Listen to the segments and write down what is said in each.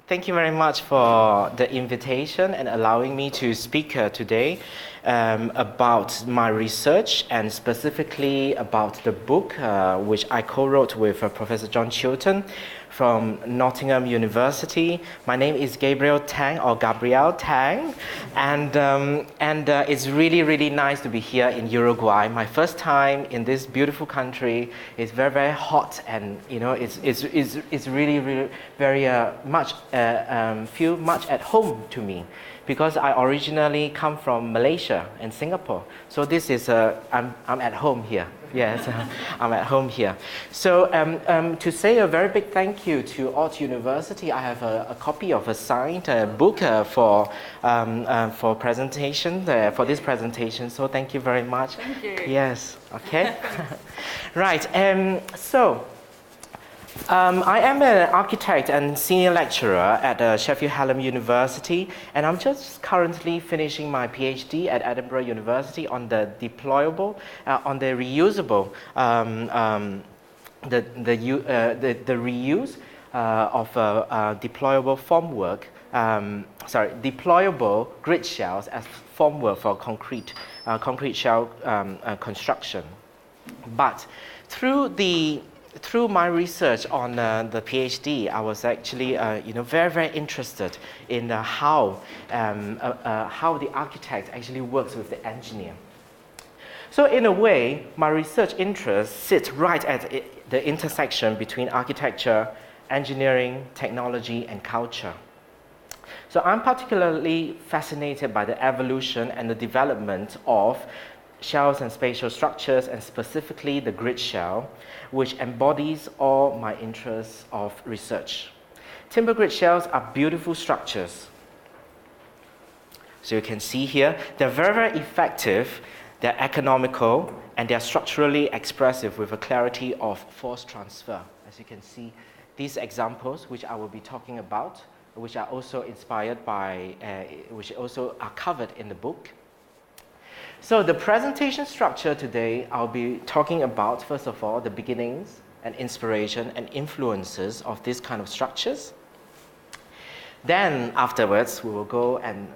Thank you very much for the invitation and allowing me to speak today about my research and specifically about the book which I co-wrote with Professor John Chilton from Nottingham University. My name is Gabriel Tang or Gabriel Tang, and it's really nice to be here in Uruguay. My first time in this beautiful country. It's very hot, and it's really very much feel much at home to me, because I originally come from Malaysia and Singapore. So this is I'm at home here. Yes, I'm at home here. So to say a very big thank you to ORT University, I have a copy of a signed book for presentation for this presentation. So thank you very much. Thank you. Yes. Okay. Right. I am an architect and senior lecturer at Sheffield Hallam University, and I'm just currently finishing my PhD at Edinburgh University on the deployable, on the reusable, the reuse of deployable formwork. Deployable grid shells as formwork for concrete shell construction. But through my research on the PhD, I was actually very interested in how the architect actually works with the engineer. So in a way, my research interest sits right at the intersection between architecture, engineering, technology, and culture. So I'm particularly fascinated by the evolution and the development of shells and spatial structures, and specifically the grid shell, which embodies all my interests of research. Timber grid shells are beautiful structures. So you can see here, they're very effective, they're economical, and they're structurally expressive with a clarity of force transfer. As you can see, these examples, which I will be talking about, which are also inspired by, which also are covered in the book. So the presentation structure today, I'll be talking about, first of all, the beginnings and inspiration and influences of this kind of structures. Then afterwards, we will go and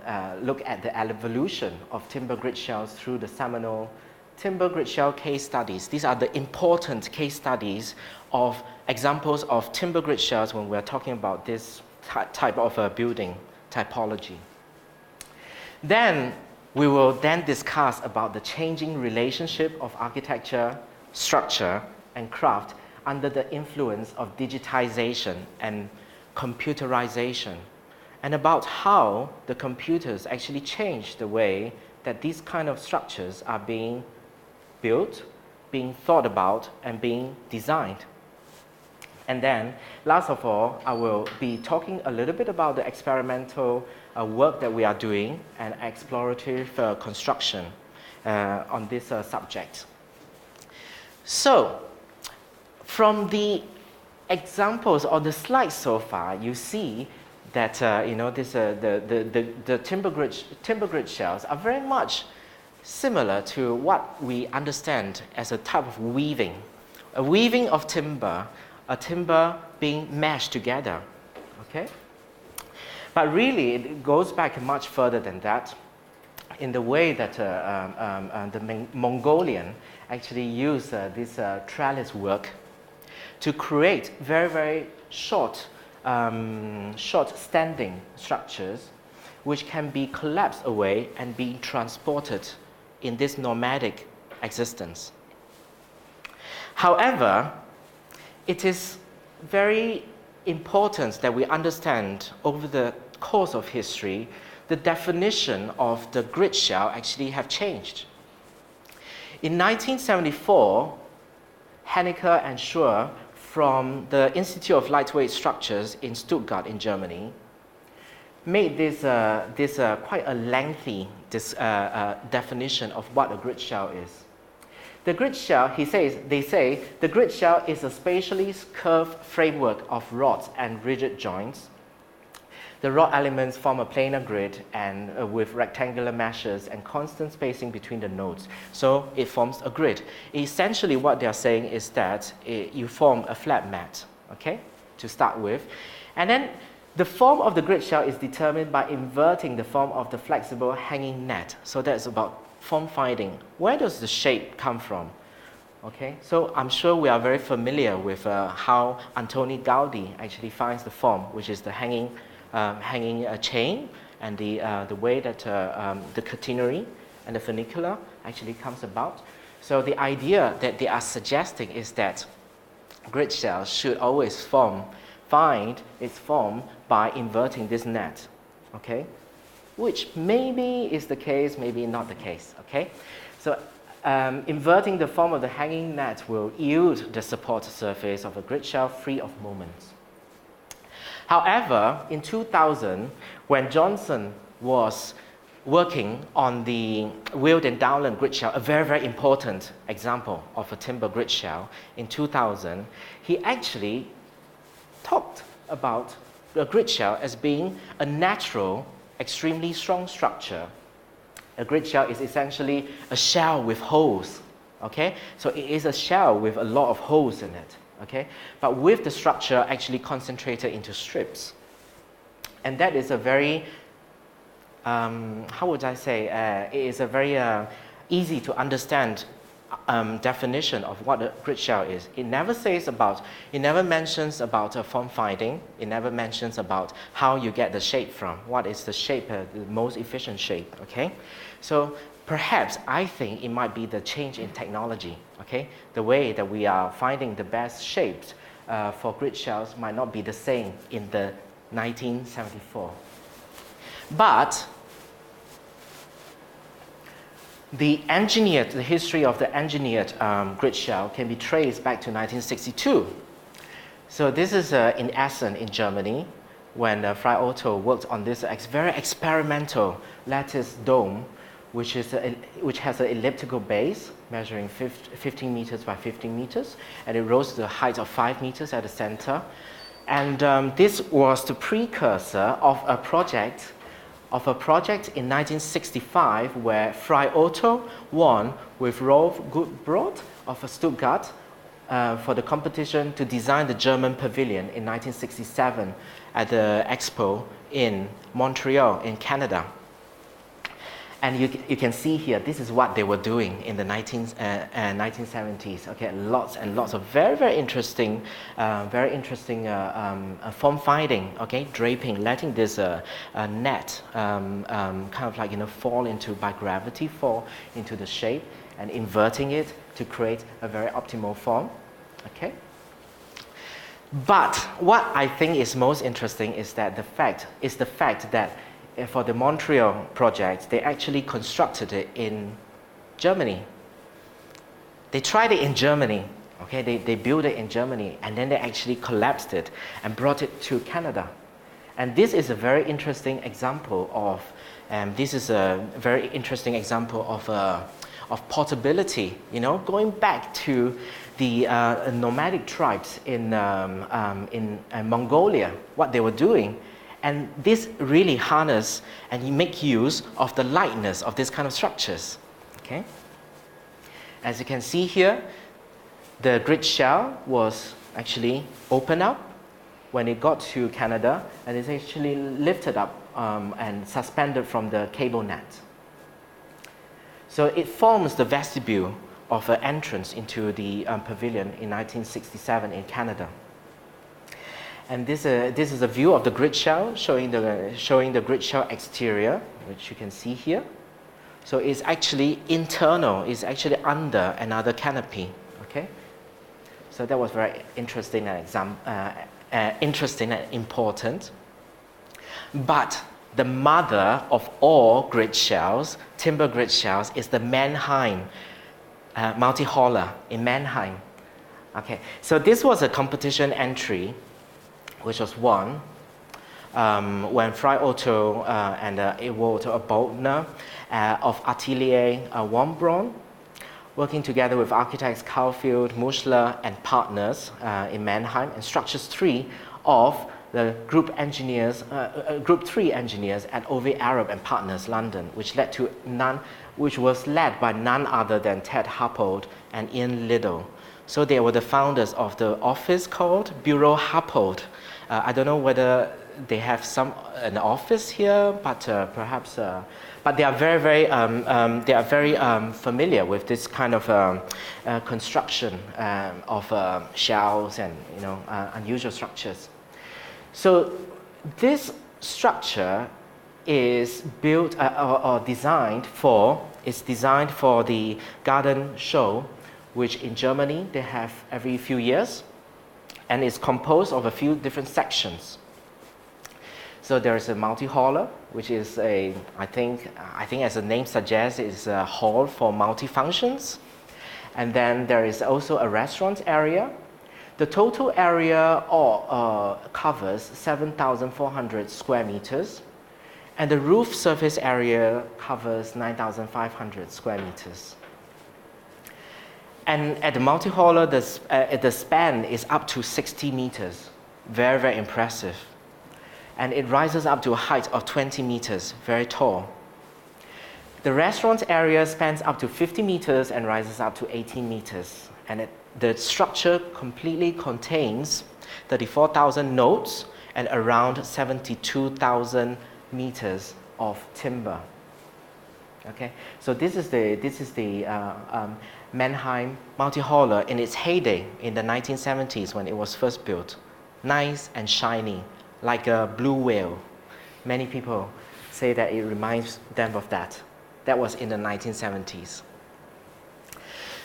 look at the evolution of timber grid shells through the seminal timber grid shell case studies. These are the important case studies of examples of timber grid shells when we're talking about this type of building typology. Then we will then discuss about the changing relationship of architecture, structure, and craft under the influence of digitization and computerization, and about how the computers actually change the way that these kind of structures are being built, being thought about, and being designed. And then, last of all, I will be talking a little bit about the experimental work that we are doing and explorative construction on this subject. So, from the examples on the slides so far, you see that the timber grid shells are very much similar to what we understand as a type of weaving, a weaving of timber, a timber being meshed together, okay? But really, it goes back much further than that, in the way that the Mongolian actually used this trellis work to create very short standing structures, which can be collapsed away and be transported in this nomadic existence. However, it is very important that we understand over the course of history, the definition of the grid shell actually have changed. In 1974, Henniker and Schur from the Institute of Lightweight Structures in Stuttgart in Germany made this quite a lengthy definition of what a grid shell is. The grid shell, they say, the grid shell is a spatially curved framework of rods and rigid joints. The rod elements form a planar grid and with rectangular meshes and constant spacing between the nodes. So it forms a grid. Essentially what they're saying is that you form a flat mat, okay, to start with. And then The form of the grid shell is determined by inverting the form of the flexible hanging net. So that's about form finding. Where does the shape come from? Okay, so I'm sure we are very familiar with how Antoni Gaudi actually finds the form, which is the hanging chain, and the way that the catenary and the funicular actually comes about. So the idea that they are suggesting is that grid shells should always find its form by inverting this net, okay? Which maybe is the case, maybe not the case, okay? So inverting the form of the hanging net will yield the support surface of a grid shell free of moments. However, in 2000, when Johnson was working on the wheeled and downland grid shell, a very, very important example of a timber grid shell, in 2000, he actually talked about a grid shell as being a natural, extremely strong structure. A grid shell is essentially a shell with holes, okay? So it is a shell with a lot of holes in it, okay? But with the structure actually concentrated into strips. And that is a very, how would I say, it is a very easy to understand definition of what a grid shell is. It never mentions about form finding. It never mentions about how you get the shape from. What is the shape, the most efficient shape, okay? So perhaps I think it might be the change in technology, okay? The way that we are finding the best shapes for grid shells might not be the same in the 1974. But the history of the engineered grid shell can be traced back to 1962. So this is in Essen in Germany, when Frei Otto worked on this very experimental lattice dome, which has an elliptical base measuring 15 meters by 15 meters, and it rose to the height of 5 meters at the center. And this was the precursor of a project in 1965 where Frei Otto won with Rolf Gutbrod of Stuttgart for the competition to design the German pavilion in 1967 at the Expo in Montreal in Canada. And you can see here, this is what they were doing in the 1970s. Okay, lots and lots of very, very interesting form finding. Okay, draping, letting this net kind of like fall by gravity, fall into the shape, and inverting it to create a very optimal form. Okay. But what I think is most interesting is that the fact that for the Montreal project, they actually constructed it in Germany. They tried it in Germany, okay? They built it in Germany, and then they actually collapsed it and brought it to Canada. And this is a very interesting example of, of portability, going back to the nomadic tribes in Mongolia, what they were doing. And this really harness and you make use of the lightness of this kind of structures, okay? As you can see here, the grid shell was actually opened up when it got to Canada, and it's actually lifted up and suspended from the cable net. So it forms the vestibule of an entrance into the pavilion in 1967 in Canada. And this is a view of the grid shell showing the grid shell exterior, which you can see here. So it's actually internal, it's actually under another canopy, okay? So that was very interesting and important. But the mother of all grid shells, timber grid shells, is the Mannheim multi-hauler in Mannheim. Okay, so this was a competition entry which was won when Frei Otto and Walter Bodner of Atelier Wombraun, working together with architects Caulfield, Muschler, and partners in Mannheim, and structures 3 of the Group 3 engineers at OV Arab and Partners London, which was led by none other than Ted Happold and Ian Liddell. So they were the founders of the office called Bureau Happold. I don't know whether they have an office here, but perhaps. But they are very familiar with this kind of construction of shells and unusual structures. So this structure is built or designed for the garden show, which in Germany they have every few years, and is composed of a few different sections. So there is a multi-haller, which is I think as the name suggests, is a hall for multi-functions. And then there is also a restaurant area. The total area covers 7,400 square meters, and the roof surface area covers 9,500 square meters. And at the multi-hauler, the span is up to 60 meters, very, very impressive. And it rises up to a height of 20 meters, very tall. The restaurant area spans up to 50 meters and rises up to 18 meters. And the structure completely contains 34,000 notes and around 72,000 meters of timber. Okay, so this is the Mannheim multi-hauler in its heyday in the 1970s when it was first built. Nice and shiny, like a blue whale. Many people say that it reminds them of that. That was in the 1970s.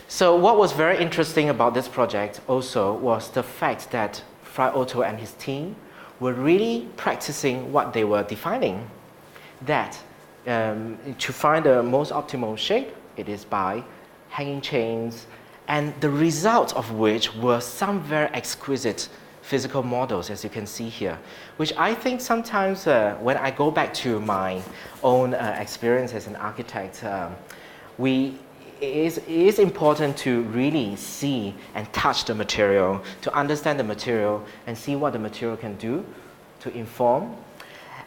So what was very interesting about this project also was the fact that Fry Otto and his team were really practicing what they were defining, that to find the most optimal shape, it is by hanging chains, and the result of which were some very exquisite physical models, as you can see here, which I think sometimes when I go back to my own experience as an architect, it is important to really see and touch the material, to understand the material and see what the material can do to inform.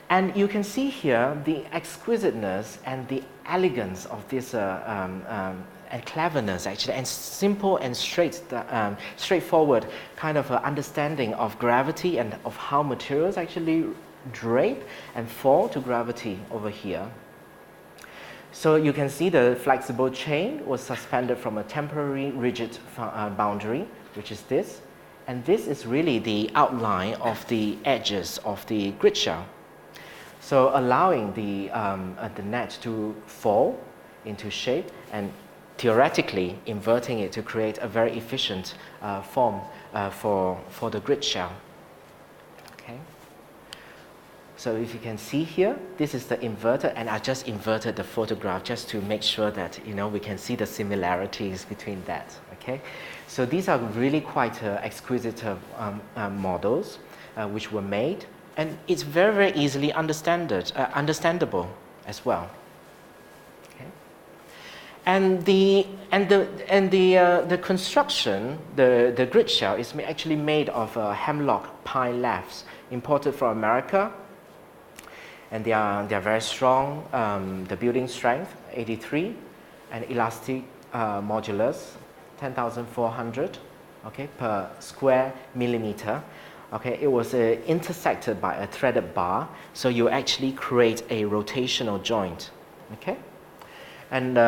And you can see here the exquisiteness and the elegance of this and cleverness actually, and simple and straightforward kind of understanding of gravity and of how materials actually drape and fall to gravity over here. So you can see the flexible chain was suspended from a temporary rigid boundary, which is this. And this is really the outline of the edges of the grid shell. So allowing the net to fall into shape and theoretically inverting it to create a very efficient form for the grid shell. Okay. So if you can see here, this is the inverted, and I just inverted the photograph just to make sure that we can see the similarities between that. Okay. So these are really quite exquisite models which were made, and it's very, very easily understandable as well. And the construction, the grid shell is actually made of hemlock pine laths imported from America, and they are very strong. The building strength 83, and elastic modulus 10,400, okay, per square millimeter. Okay, it was intersected by a threaded bar, so you actually create a rotational joint. Okay. And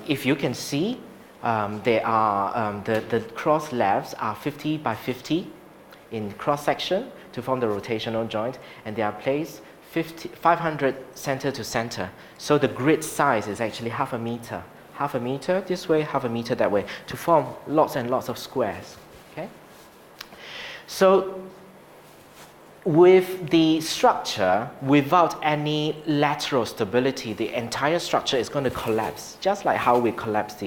if you can see, they are the cross slabs are 50 by 50 in cross section to form the rotational joint, and they are placed 500 center to center. So the grid size is actually half a meter this way, half a meter that way, to form lots and lots of squares. Okay. So with the structure, without any lateral stability, the entire structure is going to collapse, just like how we collapsed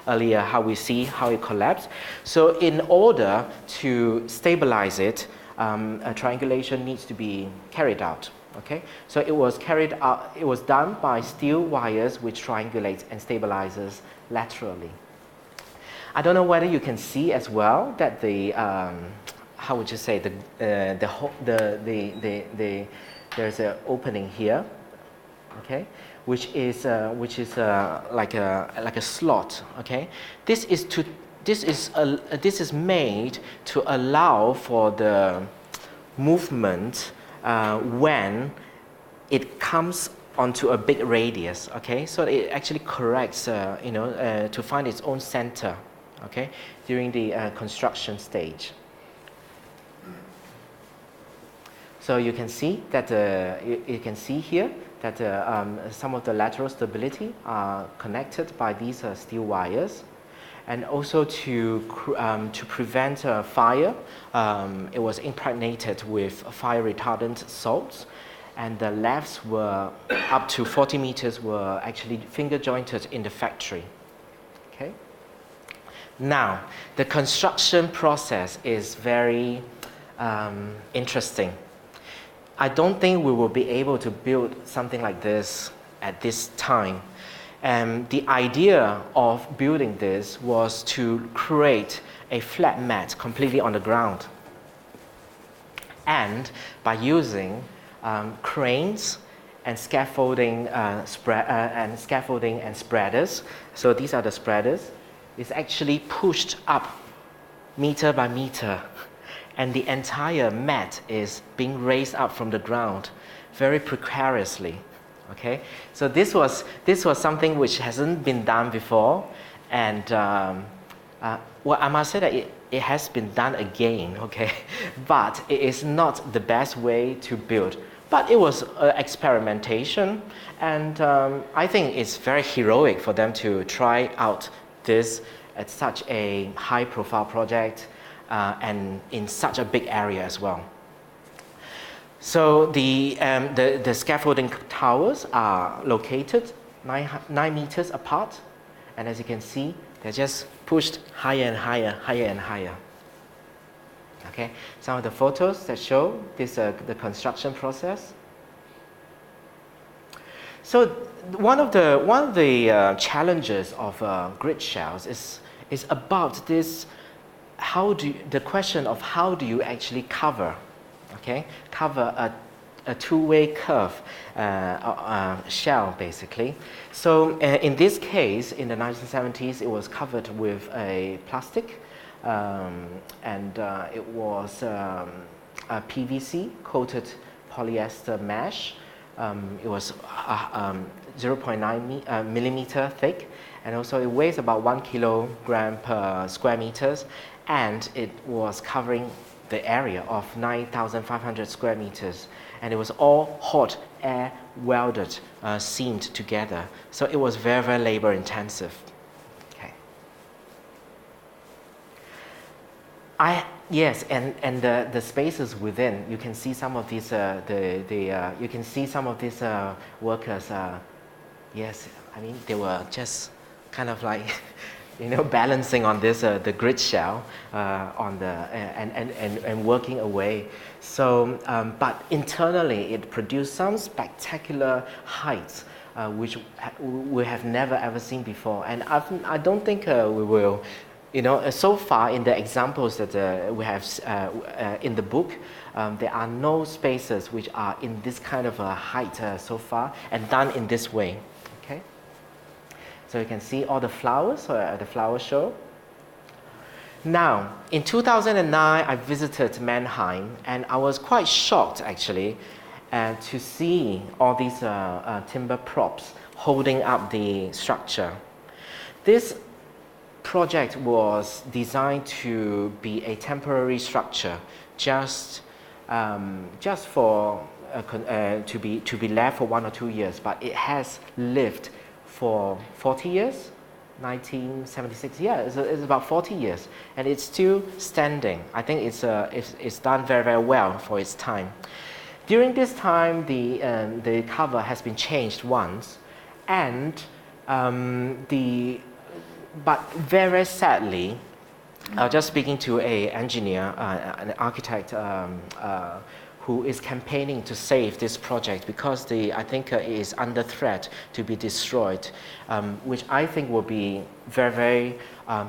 earlier, how we see how it collapsed. So in order to stabilize it, a triangulation needs to be carried out. Okay, so it was carried out. It was done by steel wires which triangulates and stabilizes laterally. I don't know whether you can see as well that the how would you say there's an opening here, okay, which is like a slot. Okay, this is this is made to allow for the movement when it comes onto a big radius, okay? So it actually corrects, to find its own center, okay, during the construction stage. So you can see that you can see here that some of the lateral stability are connected by these steel wires, and also to prevent fire, it was impregnated with fire retardant salts, and the laths were up to 40 meters were actually finger jointed in the factory. Okay. Now the construction process is very interesting. I don't think we will be able to build something like this at this time. The idea of building this was to create a flat mat completely on the ground. And by using cranes and scaffolding, and spreaders, so these are the spreaders, it's actually pushed up meter by meter. And the entire mat is being raised up from the ground very precariously, okay? So this was something which hasn't been done before, and well, I must say that it has been done again, okay? But it is not the best way to build. But it was experimentation, and I think it's very heroic for them to try out this at such a high-profile project. And in such a big area as well. So the scaffolding towers are located 9 meters apart, and as you can see, they're just pushed higher and higher, higher and higher. Okay, some of the photos that show this the construction process. So one of the challenges of grid shells is about this. The question of how do you actually cover a two-way curve shell, basically. So in this case, in the 1970s, it was covered with a plastic, and it was a PVC coated polyester mesh. It was 0.9 millimeter thick, and also it weighs about 1 kilogram per square meters. And it was covering the area of 9,500 square meters. And it was all hot air welded, seamed together. So it was very, very labor intensive. Okay. Yes, and the spaces within, you can see some of these, you can see some of these workers, yes, I mean, they were just kind of like, balancing on this the grid shell on the and working away. So, but internally, it produced some spectacular heights which we have never ever seen before. And I don't think we will. So far in the examples that we have in the book, there are no spaces which are in this kind of a height so far and done in this way. Okay. So you can see all the flowers at the flower show. Now, in 2009, I visited Mannheim, and I was quite shocked, actually, to see all these timber props holding up the structure. This project was designed to be a temporary structure, just for to be left for 1 or 2 years, but it has lived for 40 years, 1976, yeah, it's about 40 years, and it's still standing. I think it's done very, very well for its time. During this time, the cover has been changed once, and but very sadly, just speaking to an engineer, an architect who is campaigning to save this project because I think it is under threat to be destroyed, which I think will be very, very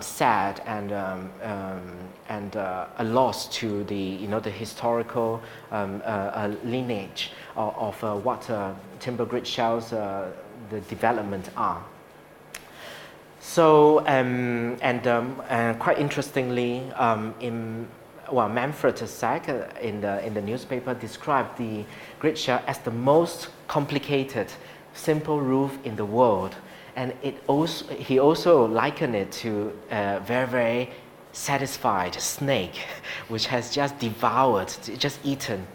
sad and a loss to the the historical lineage of what Timber Gridshells the development are. So, quite interestingly, Manfred Sack in the newspaper described the Gridshell as the most complicated, simple roof in the world, and he also likened it to a very, very satisfied snake, which has just devoured, just eaten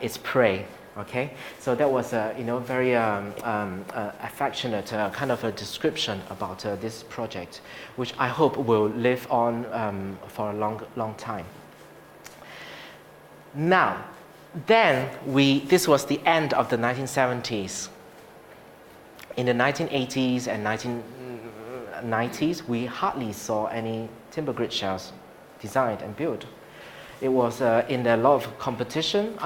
its prey. Okay, so that was a very affectionate kind of a description about this project, which I hope will live on for a long time. Now, then this was the end of the 1970s. In the 1980s and 1990s, we hardly saw any timber Gridshells designed and built. It was under a lot of competition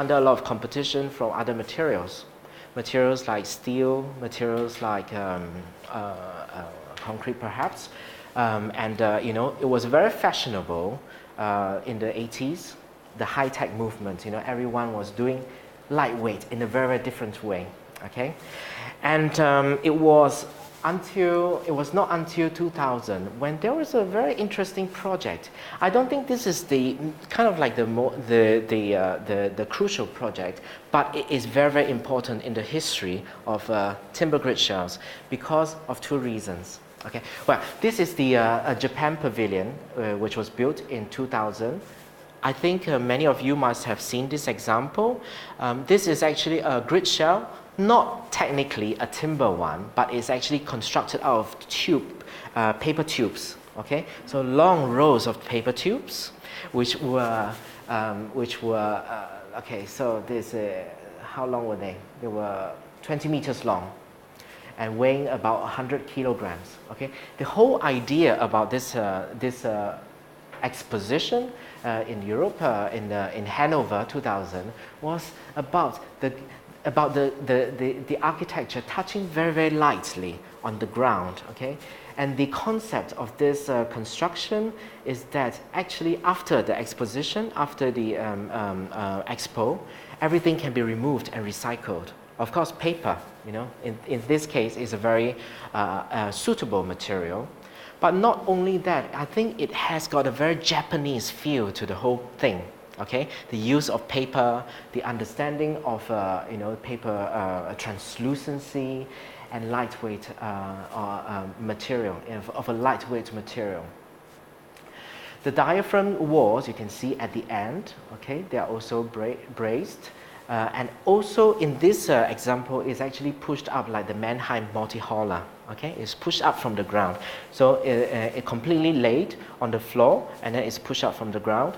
from other materials like steel, materials like concrete perhaps, it was very fashionable in the 80s, the high-tech movement. Everyone was doing lightweight in a very, very different way. Okay, and it was not until 2000 when there was a very interesting project. I don't think this is the kind of like the crucial project, but it is very, very important in the history of timber Gridshells because of two reasons. Okay, well, this is the Japan Pavilion, which was built in 2000. I think many of you must have seen this example. This is actually a Gridshell, not technically a timber one, but it's actually constructed out of paper tubes. Okay, so long rows of paper tubes, which were okay. So this, how long were they? They were 20 meters long, and weighing about 100 kilograms. Okay, the whole idea about this exposition in Europe, in Hanover 2000, was about the architecture touching very, very lightly on the ground. Okay, and the concept of this construction is that actually after the exposition, after the expo, everything can be removed and recycled. Of course, paper, in this case, is a very suitable material. But not only that, I think it has got a very Japanese feel to the whole thing. Okay, the use of paper, the understanding of paper translucency and lightweight material, of a lightweight material. The diaphragm walls you can see at the end. Okay, they are also braced, and also in this example is actually pushed up like the Mannheim multi-hauler. Okay, it's pushed up from the ground, so it completely laid on the floor and then it's pushed up from the ground.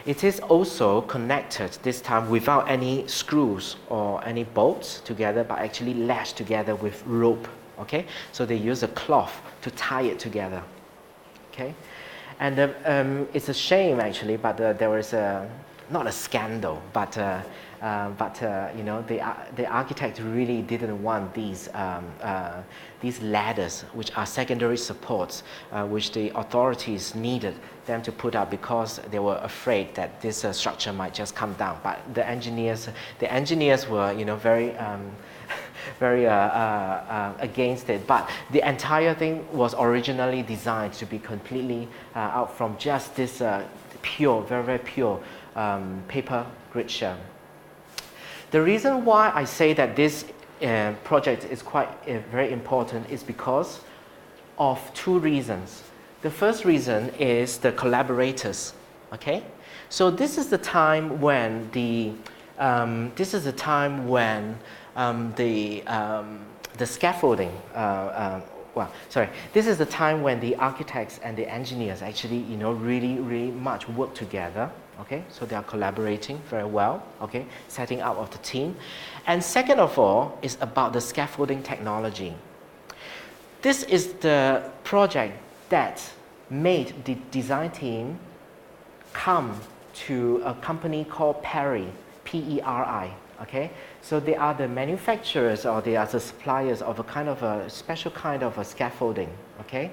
It is also connected this time without any screws or any bolts together, but actually lashed together with rope. Okay, so they use a cloth to tie it together. Okay, and it's a shame actually, but there was not a scandal, but the architect really didn't want these ladders, which are secondary supports, which the authorities needed them to put up because they were afraid that this structure might just come down. But the engineers were very very against it. But the entire thing was originally designed to be completely out from just this pure, very, very pure paper Gridshell. The reason why I say that this project is quite very important is because of two reasons. The first reason is the collaborators. Okay, so this is the time when the scaffolding. This is the time when the architects and the engineers actually, really, really much work together. Okay, so they are collaborating very well. Okay, setting up of the team, and second of all is about the scaffolding technology. This is the project that made the design team come to a company called Perry, P-E-R-I. Okay, so they are the manufacturers or they are the suppliers of a kind of a special kind of a scaffolding. Okay,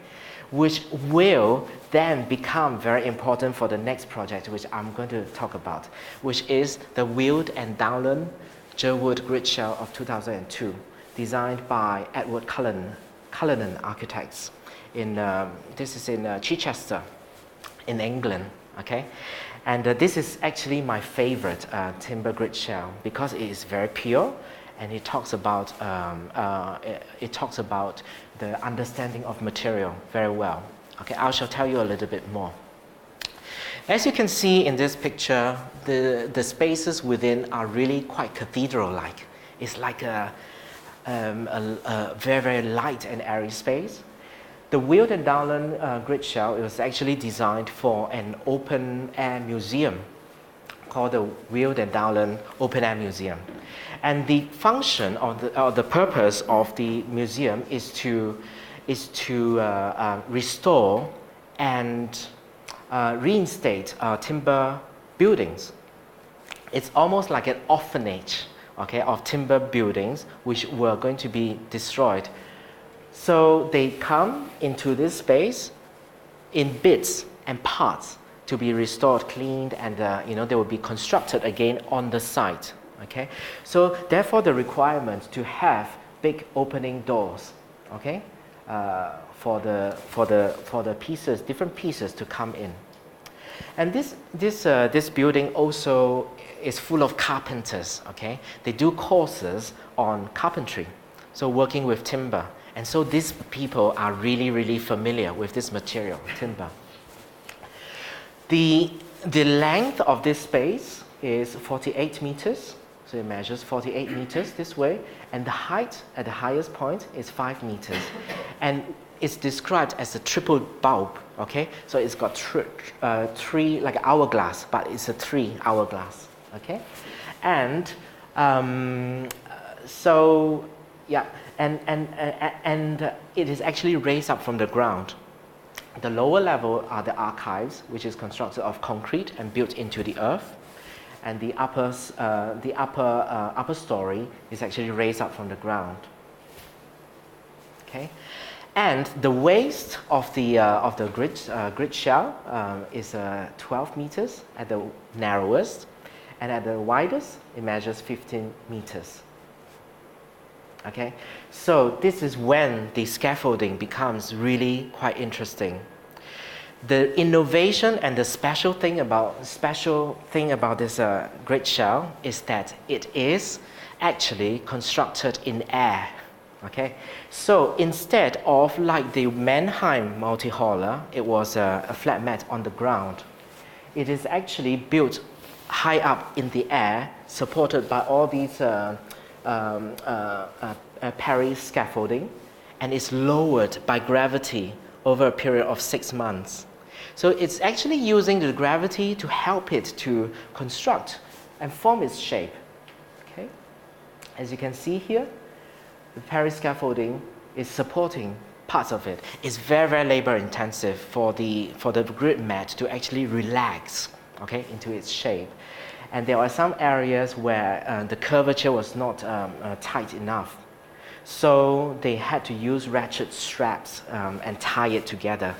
which will then become very important for the next project, which I'm going to talk about, which is the wheeled and downland Jerwood Gridshell of 2002, designed by Edward Cullen Cullinan Architects. This is in Chichester, in England. Okay, and this is actually my favorite timber grid shell because it is very pure, and it talks about the understanding of material very well. Okay, I shall tell you a little bit more. As you can see in this picture, the spaces within are really quite cathedral-like. It's like a very, very light and airy space. The Wheeled and Dowland grid shell was actually designed for an open-air museum called the Wheeled and Dowland Open Air Museum. And the function or the purpose of the museum is to restore and reinstate timber buildings. It's almost like an orphanage, okay, of timber buildings which were going to be destroyed. So they come into this space in bits and parts to be restored, cleaned, and they will be constructed again on the site. Okay, so therefore the requirement to have big opening doors, okay, for the pieces, different pieces to come in. And this building also is full of carpenters. Okay, they do courses on carpentry, so working with timber. And so these people are really, really familiar with this material, timber. The length of this space is 48 meters. So it measures 48 meters this way. And the height at the highest point is 5 meters. And it's described as a triple bulb, okay? So it's got three, like hourglass, but it's a 3 hourglass, okay? And so, yeah. And it is actually raised up from the ground. The lower level are the archives, which is constructed of concrete and built into the earth. And the upper story is actually raised up from the ground. Okay, and the waist of the grid shell is 12 meters at the narrowest, and at the widest it measures 15 meters. Okay, so this is when the scaffolding becomes really quite interesting. The innovation and the special thing about this grid shell is that it is actually constructed in air. Okay, so instead of like the Mannheim multi-hauler, it was a flat mat on the ground. It is actually built high up in the air, supported by all these Paris scaffolding, and is lowered by gravity over a period of 6 months. So it's actually using the gravity to help it to construct and form its shape. Okay, as you can see here, the Paris scaffolding is supporting parts of it. It's very, very labor intensive for the grid mat to actually relax, okay, into its shape. And there are some areas where the curvature was not tight enough. So they had to use ratchet straps and tie it together.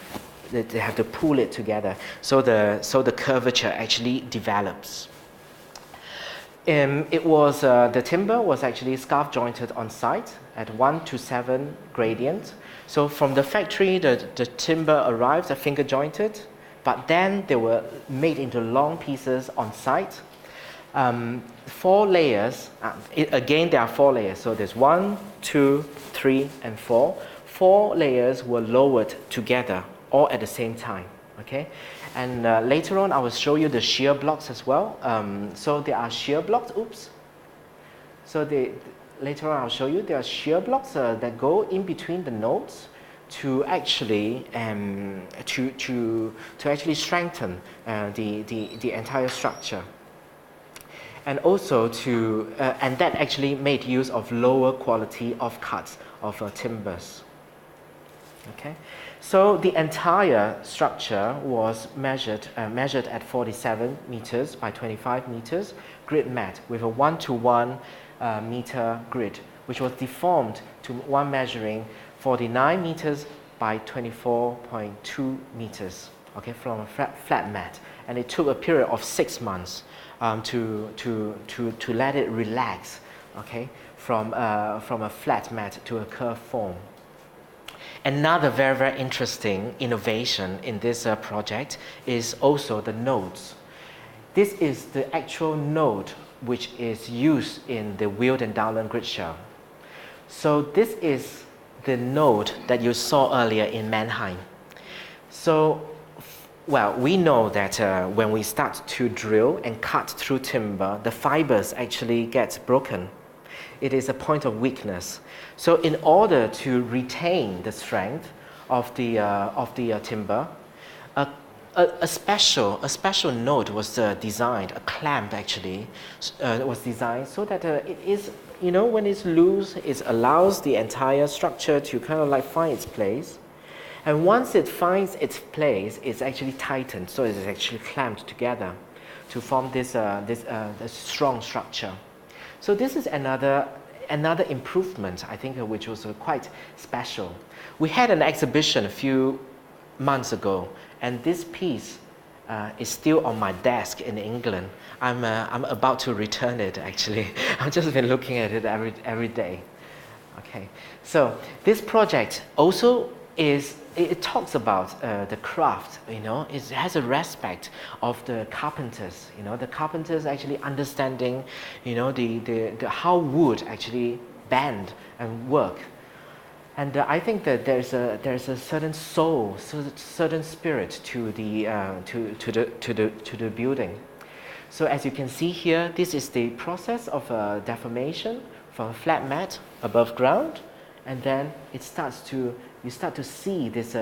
They have to pull it together so the curvature actually develops. The timber was actually scarf jointed on site at 1:7 gradient. So from the factory, the timber arrived finger jointed, but then they were made into long pieces on site. 4 layers. Again, there are 4 layers. So there's 1, 2, 3, and 4. 4 layers were lowered together, all at the same time. Okay, and later on I will show you the shear blocks as well. So there are shear blocks. Oops. So later on I'll show you there are shear blocks that go in between the nodes to actually actually strengthen the entire structure. And also and that actually made use of lower quality offcuts of timbers. Okay, so the entire structure was measured at 47 meters by 25 meters grid mat with a 1:1 meter grid, which was deformed to one measuring 49 meters by 24.2 meters. Okay, from a flat mat, and it took a period of 6 months to let it relax, okay, from a flat mat to a curved form. Another very, very interesting innovation in this project is also the nodes. This is the actual node which is used in the wheeled and downland grid shell. So this is the node that you saw earlier in Mannheim. So, well, we know that when we start to drill and cut through timber, the fibers actually get broken. It is a point of weakness. So in order to retain the strength of the timber, a special node was designed, a clamp actually was designed so that it is, you know, when it's loose, it allows the entire structure to kind of like find its place. And once it finds its place, it's actually tightened, so it's actually clamped together to form this strong structure. So this is another improvement, I think, which was quite special. We had an exhibition a few months ago, and this piece is still on my desk in England. I'm about to return it, actually. I've just been looking at it every day. Okay, so this project also it talks about the craft, you know. It has a respect of the carpenters, you know, the carpenters actually understanding, you know, the how wood actually bend and work. And I think that there's a certain soul, certain spirit to the building. So as you can see here, this is the process of deformation from a flat mat above ground, and then you start to see this.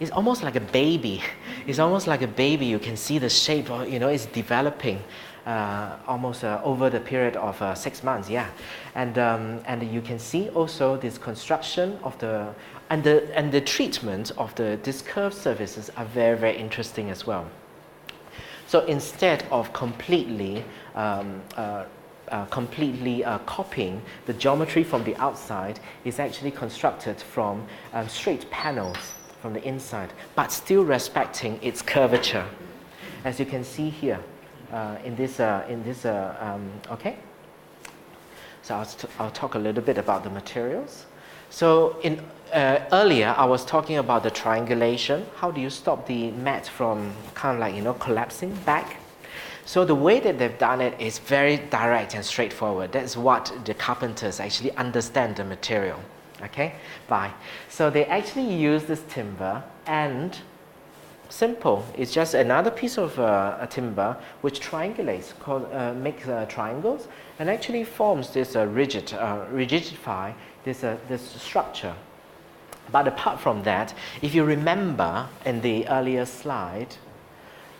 It's almost like a baby. It's almost like a baby. You can see the shape, you know, it's developing almost over the period of 6 months, yeah. And you can see also this construction of the treatment of these curved surfaces are very, very interesting as well. So instead of completely copying the geometry from the outside, it's actually constructed from straight panels from the inside, but still respecting its curvature, as you can see here in this. Okay. So I'll talk a little bit about the materials. So earlier I was talking about the triangulation. How do you stop the mat from kind of like, you know, collapsing back? So the way that they've done it is very direct and straightforward. That's what the carpenters actually understand the material. Okay, bye. So they actually use this timber, and simple. It's just another piece of a timber which triangulates, makes triangles, and actually forms this rigidify this structure. But apart from that, if you remember in the earlier slide,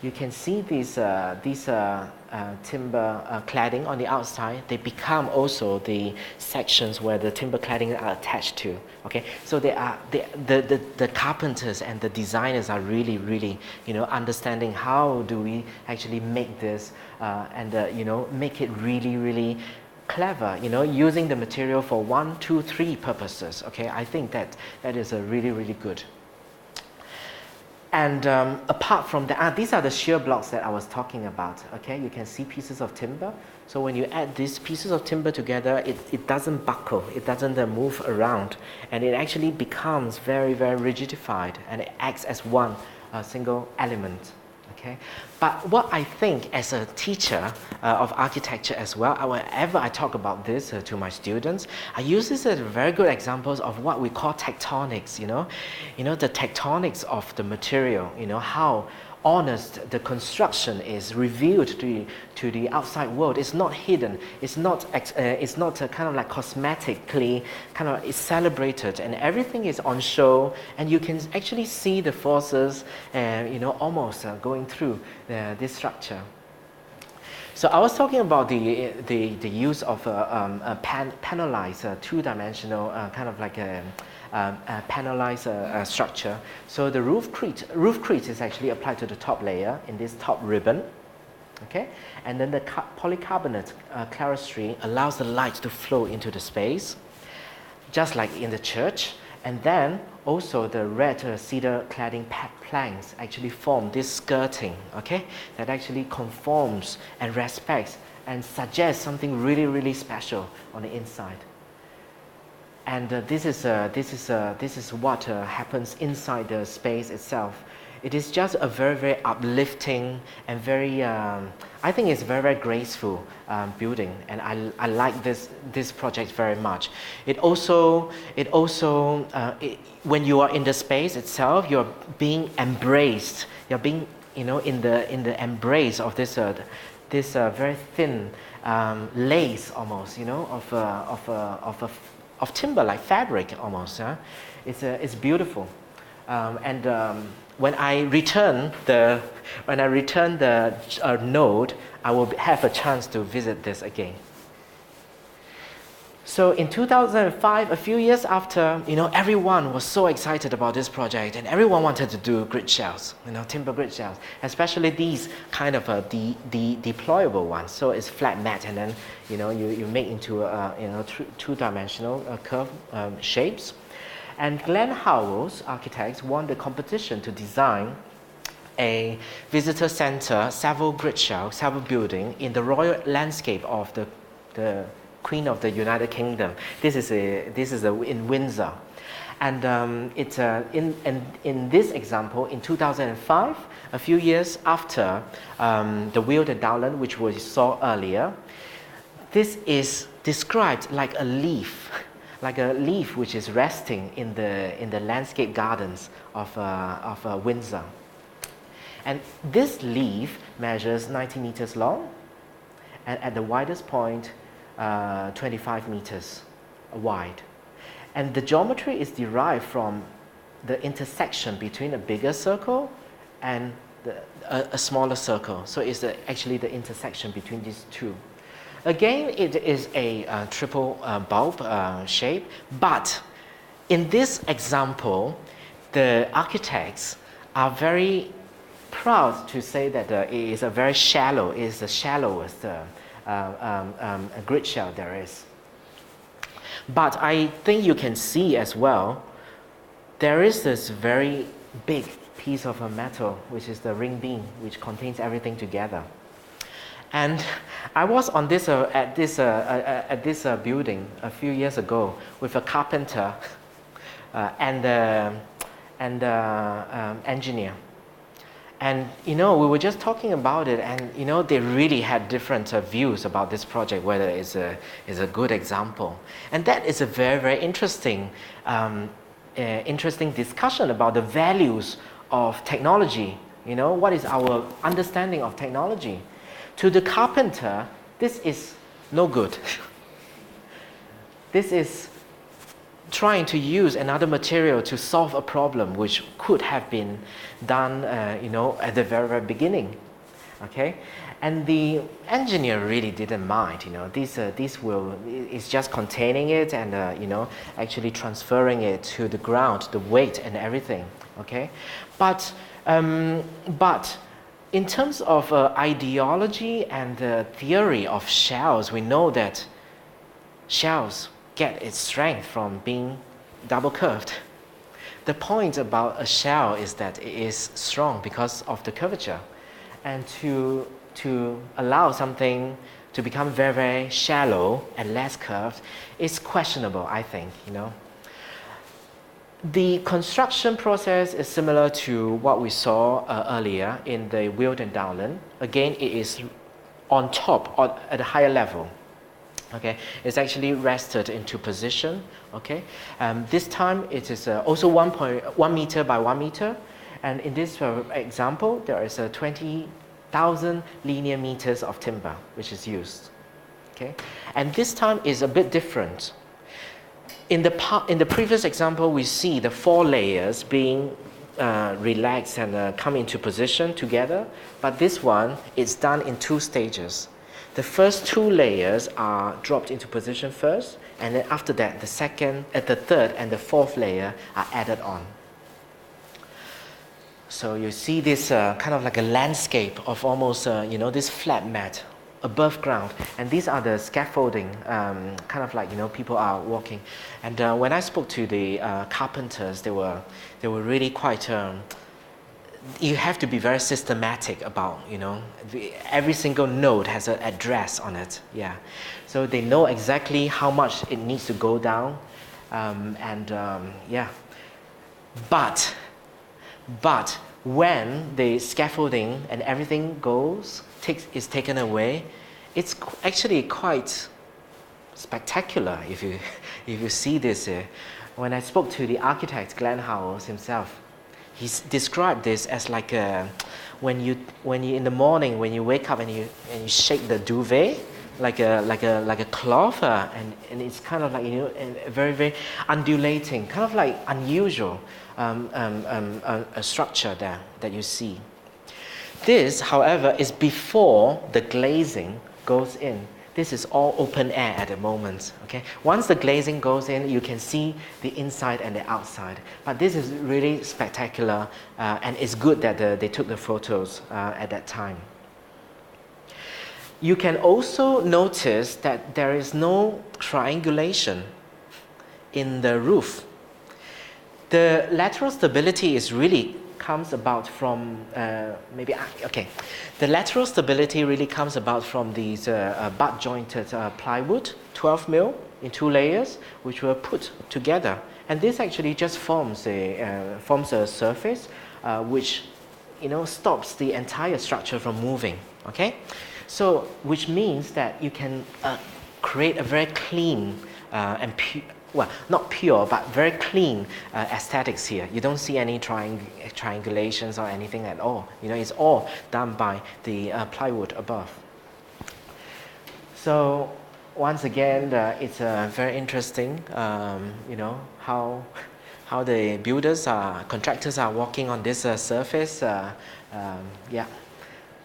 you can see these timber cladding on the outside. They become also the sections where the timber cladding are attached to. Okay, so they are the carpenters and the designers are really, really, you know, understanding how do we actually make this and you know, make it really, really clever, you know, using the material for 1, 2, 3 purposes. Okay, I think that is a really, really good. And apart from that, these are the shear blocks that I was talking about. Okay, you can see pieces of timber. So when you add these pieces of timber together, it doesn't buckle, it doesn't move around, and it actually becomes very, very rigidified, and it acts as one single element. Okay, but what I think as a teacher of architecture as well, whenever I talk about this to my students, I use this as very good examples of what we call tectonics. You know, the tectonics of the material. You know, how honest the construction is revealed to the outside world. It's not hidden. It's not kind of like cosmetically kind of, it's celebrated, and everything is on show, and you can actually see the forces you know, almost going through this structure. So I was talking about the use of a panelized two-dimensional kind of like a panelized structure. So the roof crete is actually applied to the top layer in this top ribbon. Okay, and then the polycarbonate clerestory allows the light to flow into the space, just like in the church. And then also the red cedar cladding planks actually form this skirting, okay, that actually conforms and respects and suggests something really, really special on the inside. And this is what happens inside the space itself. It is just a very, very uplifting and very, I think it's very, very graceful building, and I like this project very much. It also, when you are in the space itself, you're being embraced. You're being, in the embrace of this very thin lace almost, of timber, like fabric almost. It's beautiful, when I return the node, I will have a chance to visit this again. So in 2005, a few years after, everyone was so excited about this project, and everyone wanted to do grid shells, timber grid shells, especially these kind of deployable ones. So it's flat mat, and then you make into two-dimensional curved shapes. And Glenn Howells, architects, won the competition to design a visitor center, several grid shells, several buildings in the royal landscape of the Queen of the United Kingdom. This is in Windsor. And in this example, in 2005, a few years after the wheeled downland, which we saw earlier, this is described like a leaf. Like a leaf which is resting in the landscape gardens of Windsor. And this leaf measures 90 meters long, and at the widest point, 25 meters wide. And the geometry is derived from the intersection between a bigger circle and a smaller circle. So it's actually the intersection between these two. Again, it is a triple bulb shape, but in this example, the architects are very proud to say that it is a very shallow, it is the shallowest grid shell there is. But I think you can see as well, there is this very big piece of a metal, which is the ring beam, which contains everything together. And I was on this at this building a few years ago with a carpenter and engineer. And we were just talking about it, and they really had different views about this project, whether it's a good example. And that is a very, very interesting discussion about the values of technology. What is our understanding of technology? To the carpenter, this is no good. This is trying to use another material to solve a problem which could have been done, at the very, very beginning. Okay, and the engineer really didn't mind. It's just containing it and actually transferring it to the ground, the weight and everything. Okay, but in terms of ideology and the theory of shells, we know that shells get its strength from being double curved. The point about a shell is that it is strong because of the curvature. And to allow something to become very, very shallow and less curved is questionable, I think. The construction process is similar to what we saw earlier in the wheeled and downland. Again, it is on top or at a higher level. Okay, it's actually rested into position. Okay, this time it is also 1.1 meter by 1 meter, and in this example, there is 20,000 linear meters of timber which is used. Okay, and this time is a bit different. In the previous example, we see the 4 layers being relaxed and come into position together, but this one is done in 2 stages. The first 2 layers are dropped into position first, and then after that, the third and the 4th layer are added on. So you see this kind of like a landscape of almost, this flat mat above ground, and these are the scaffolding, kind of like people are walking. And when I spoke to the carpenters, they were really quite. You have to be very systematic about every single node has an address on it. Yeah, so they know exactly how much it needs to go down, Yeah. But when the scaffolding and everything is taken away, it's actually quite spectacular if you see this. When I spoke to the architect Glenn Howells himself, he described this as like when you in the morning when you wake up and you shake the duvet like a cloth, and it's kind of like very very undulating, kind of like unusual a structure there that you see. This, however, is before the glazing goes in. This is all open air at the moment. Okay. Once the glazing goes in, you can see the inside and the outside. But this is really spectacular, and it's good that they took the photos at that time. You can also notice that there is no triangulation in the roof. The lateral stability is really comes about from the lateral stability really comes about from these butt jointed plywood, 12 mil in 2 layers, which were put together, and this actually just forms a surface which stops the entire structure from moving. Okay, so which means that you can create a very clean and well, not pure, but very clean aesthetics here. You don't see any triangulations or anything at all. It's all done by the plywood above. So once again, it's very interesting, how the contractors are walking on this surface,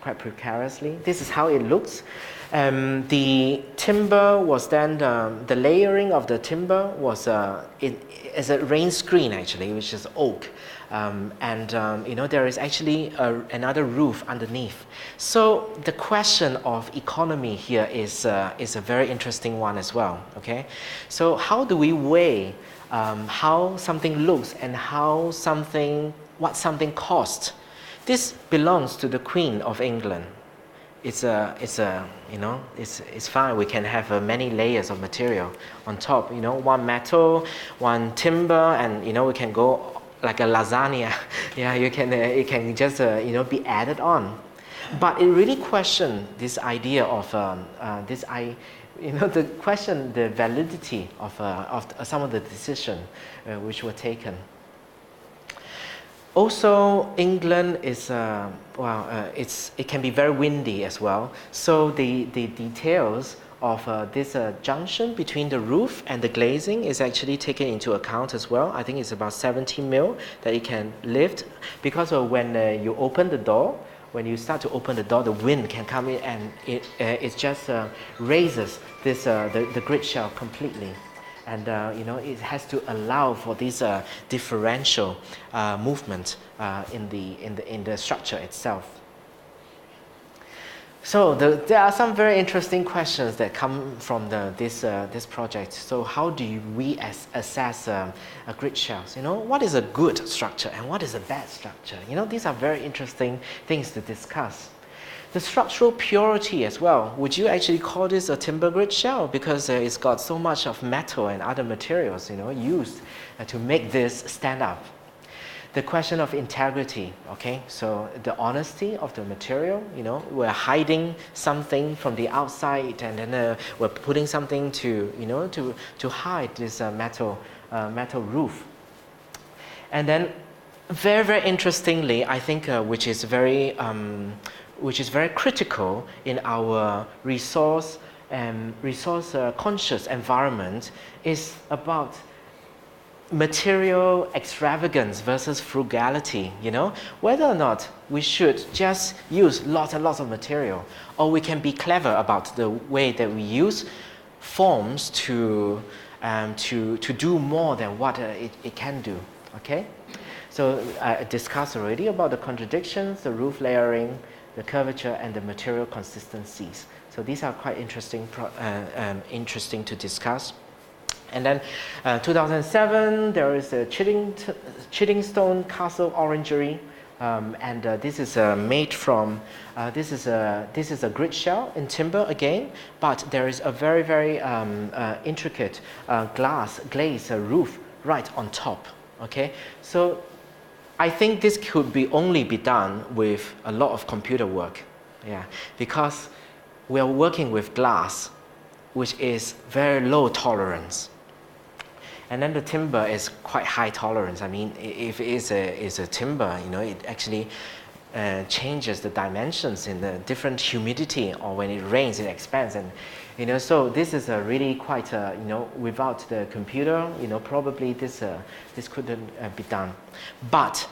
quite precariously. This is how it looks. The timber was then, the layering of the timber was is a rain screen actually, which is oak. There is actually another roof underneath. So the question of economy here is a very interesting one as well. Okay, so how do we weigh how something looks and what something costs? This belongs to the Queen of England. It's fine. We can have many layers of material on top. One metal, one timber, and we can go like a lasagna. Yeah, it can just be added on. But it really questions this idea of the validity of some of the decisions which were taken. Also, England is it can be very windy as well. So the details of this junction between the roof and the glazing is actually taken into account as well. I think it's about 70 mil that it can lift, because when you open the door, when you start to open the door, the wind can come in and it just raises this the grid shell completely. And it has to allow for this differential movement in the structure itself. So there are some very interesting questions that come from this project. So how do we assess a grid shells? What is a good structure and what is a bad structure? These are very interesting things to discuss. The structural purity as well. Would you actually call this a timber grid shell? Because it's got so much of metal and other materials, used to make this stand up. The question of integrity, okay? So the honesty of the material, we're hiding something from the outside, and then we're putting something to hide this metal roof. And then very, very interestingly, I think which is very critical in our resource conscious environment, is about material extravagance versus frugality. Whether or not we should just use lots and lots of material, or we can be clever about the way that we use forms to do more than what it can do. Okay, so I discussed already about the contradictions, the roof layering, the curvature, and the material consistencies. So these are quite interesting to discuss. And then 2007, there is a Chilton Castle Orangery This is made from, this is a grid shell in timber again, but there is a very, very intricate glaze roof right on top, okay? So I think this could only be done with a lot of computer work, yeah, because we are working with glass, which is very low tolerance. And then the timber is quite high tolerance. I mean, if it is a timber, you know, it actually changes the dimensions in the different humidity, or when it rains, it expands. And, you know, so this is really quite, you know, without the computer, you know, probably this couldn't be done. But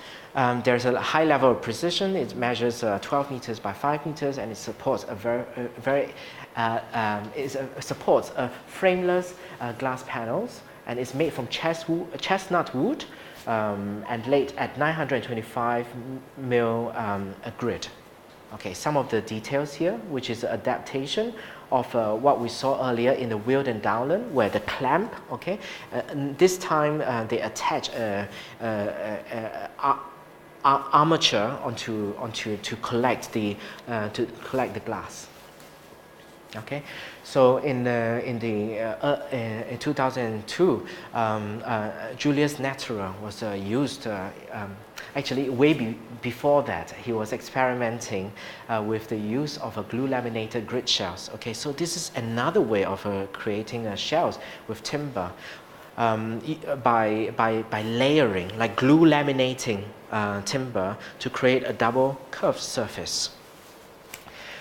there's a high level of precision. It measures 12 meters by 5 meters, and it supports supports frameless glass panels. And it's made from chestnut wood and laid at 925 mil a grid. Okay, some of the details here, which is adaptation of what we saw earlier in the wheeled and downland, where the clamp, okay, this time they attach armature onto to collect the glass. Okay, so in 2002, Julius Natterer was used. Actually, way before that, he was experimenting with the use of a glue-laminated grid shells. Okay, so this is another way of creating shells with timber by layering, like glue laminating timber to create a double curved surface.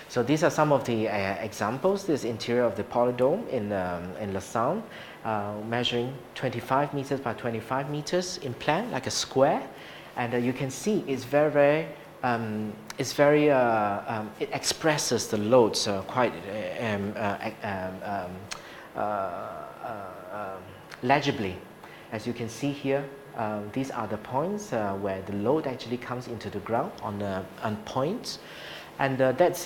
So these are some of the examples. This interior of the polydome in Lausanne, measuring 25 meters by 25 meters in plan, like a square. And you can see it's very, it expresses the loads quite legibly. As you can see here, these are the points where the load actually comes into the ground on points. And that's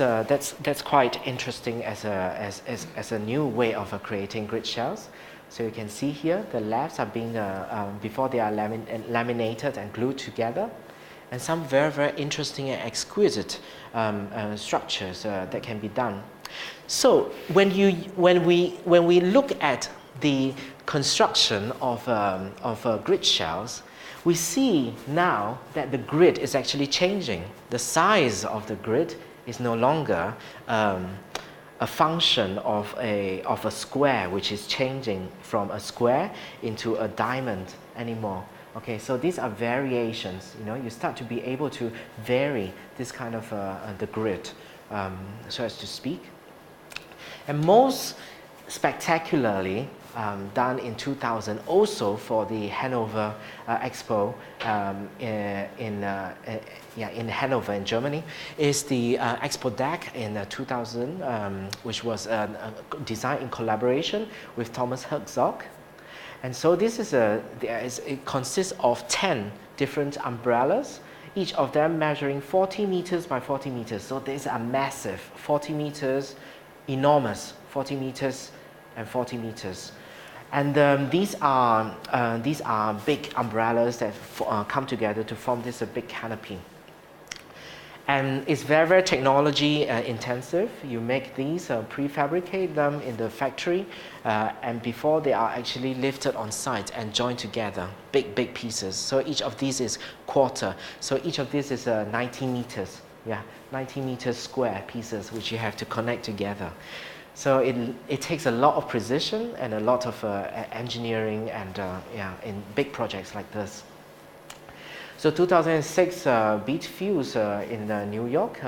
quite interesting as a new way of creating grid shells. So you can see here the labs are being before they are laminated and glued together, and some very, very interesting and exquisite structures that can be done. So when we look at the construction of grid shells, we see now that the grid is actually changing. The size of the grid is no longer a function of a square, which is changing from a square into a diamond anymore. Okay, so these are variations. You know, you start to be able to vary this kind of the grid, so as to speak. And most spectacularly, done in 2000 also for the Hanover Expo in Hanover in Germany, is the Expo deck in 2000, which was designed in collaboration with Thomas Herzog. And so this is it consists of 10 different umbrellas, each of them measuring 40 meters by 40 meters. So these are massive, 40 meters, enormous, 40 meters and 40 meters. And these are big umbrellas that come together to form this big canopy. And it's very, very technology intensive. You make these, prefabricate them in the factory, and before they are actually lifted on site and joined together, big pieces. So each of these is quarter. So each of these is 90 meters. Yeah, 90 meters square pieces, which you have to connect together. So it takes a lot of precision and a lot of engineering and in big projects like this. So 2006, Beat Fuse in New York,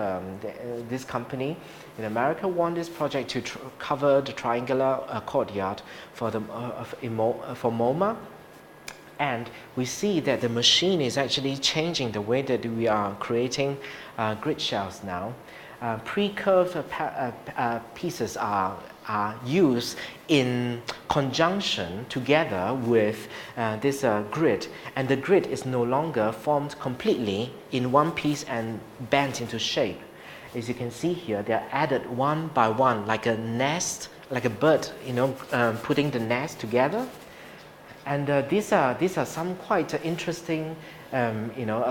this company in America won this project to cover the triangular courtyard for MoMA. And we see that the machine is actually changing the way that we are creating grid shells now. Pre-curved pieces are used in conjunction together with this grid, and the grid is no longer formed completely in one piece and bent into shape. As you can see here, they are added one by one, like a nest, like a bird, you know, putting the nest together. And these are some quite interesting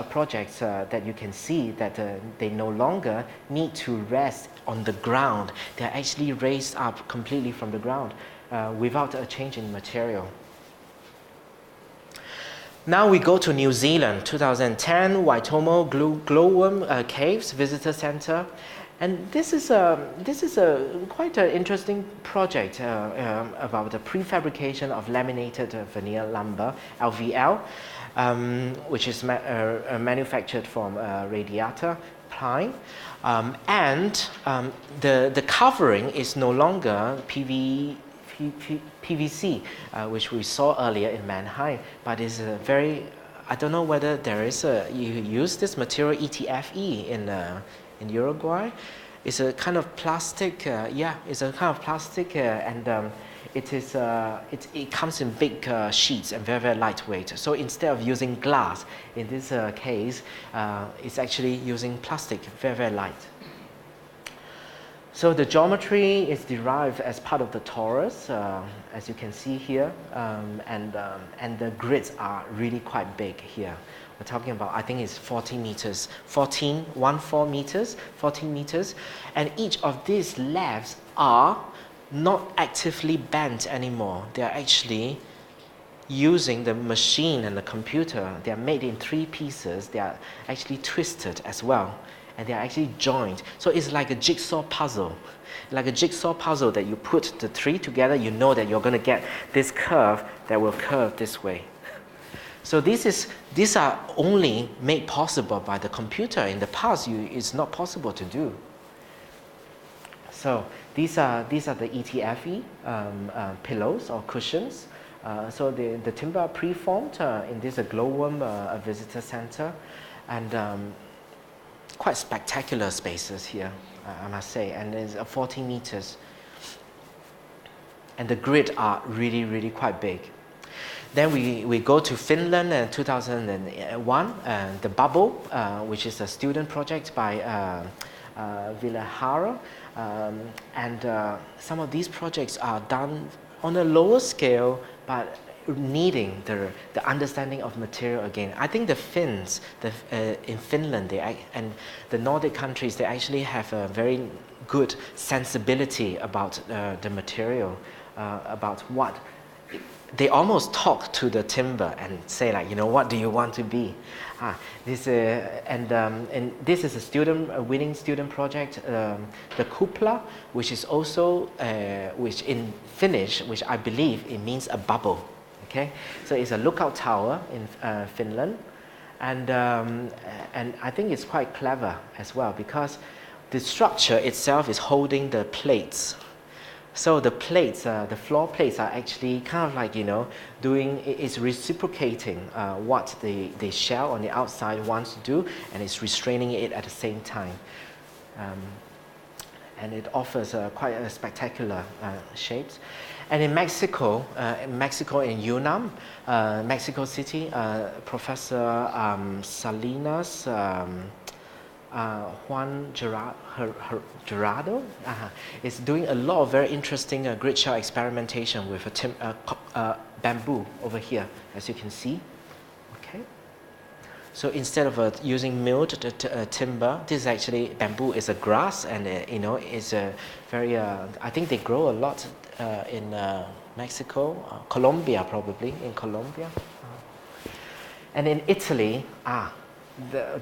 projects that you can see that they no longer need to rest on the ground. They're actually raised up completely from the ground without a change in material. Now we go to New Zealand, 2010, Waitomo Glowworm Caves Visitor Center. And this is quite an interesting project about the prefabrication of laminated veneer lumber, LVL, which is manufactured from radiata pine. The covering is no longer PVC, which we saw earlier in Mannheim, but is a very, I don't know whether there is you use this material ETFE in Uruguay. It's a kind of plastic, it's a kind of plastic, and it comes in big sheets and very, very lightweight. So instead of using glass, in this case, it's actually using plastic, very, very light. So the geometry is derived as part of the torus, as you can see here, and the grids are really quite big here. We're talking about, I think it's 14 meters, 14 meters, and each of these slabs are not actively bent anymore. They are actually using the machine and the computer. They are made in 3 pieces. They are actually twisted as well, and they are actually joined. So it's like a jigsaw puzzle. Like a jigsaw puzzle that you put the 3 together, you know that you're going to get this curve that will curve this way. So these are only made possible by the computer. In the past, it's not possible to do. So these are the ETFE pillows or cushions. So the timber are preformed in this glowworm visitor center, and quite spectacular spaces here, I must say. And it's 40 meters, and the grid are really, really quite big. Then we go to Finland in 2001, the Bubble, which is a student project by Vilahara. And some of these projects are done on a lower scale, but needing the understanding of material again. I think the Finns in Finland and the Nordic countries, they actually have a very good sensibility about the material, about what. They almost talk to the timber and say, like, what do you want to be? And this is a winning student project, the Kupla, which is also, which in Finnish, which I believe it means a bubble. Okay, so it's a lookout tower in Finland, and I think it's quite clever as well because the structure itself is holding the plates. So the plates, the floor plates are actually kind of like, it's reciprocating what the shell on the outside wants to do, and it's restraining it at the same time. And it offers quite a spectacular shapes. And in Mexico, in Yunnan, Mexico City, Professor Salinas, Juan Gerardo is doing a lot of very interesting grid shell experimentation with bamboo over here, as you can see. Okay. So instead of using milled timber, this is actually bamboo is a grass, and it's a very. I think they grow a lot in Mexico, Colombia probably in Colombia, and in Italy.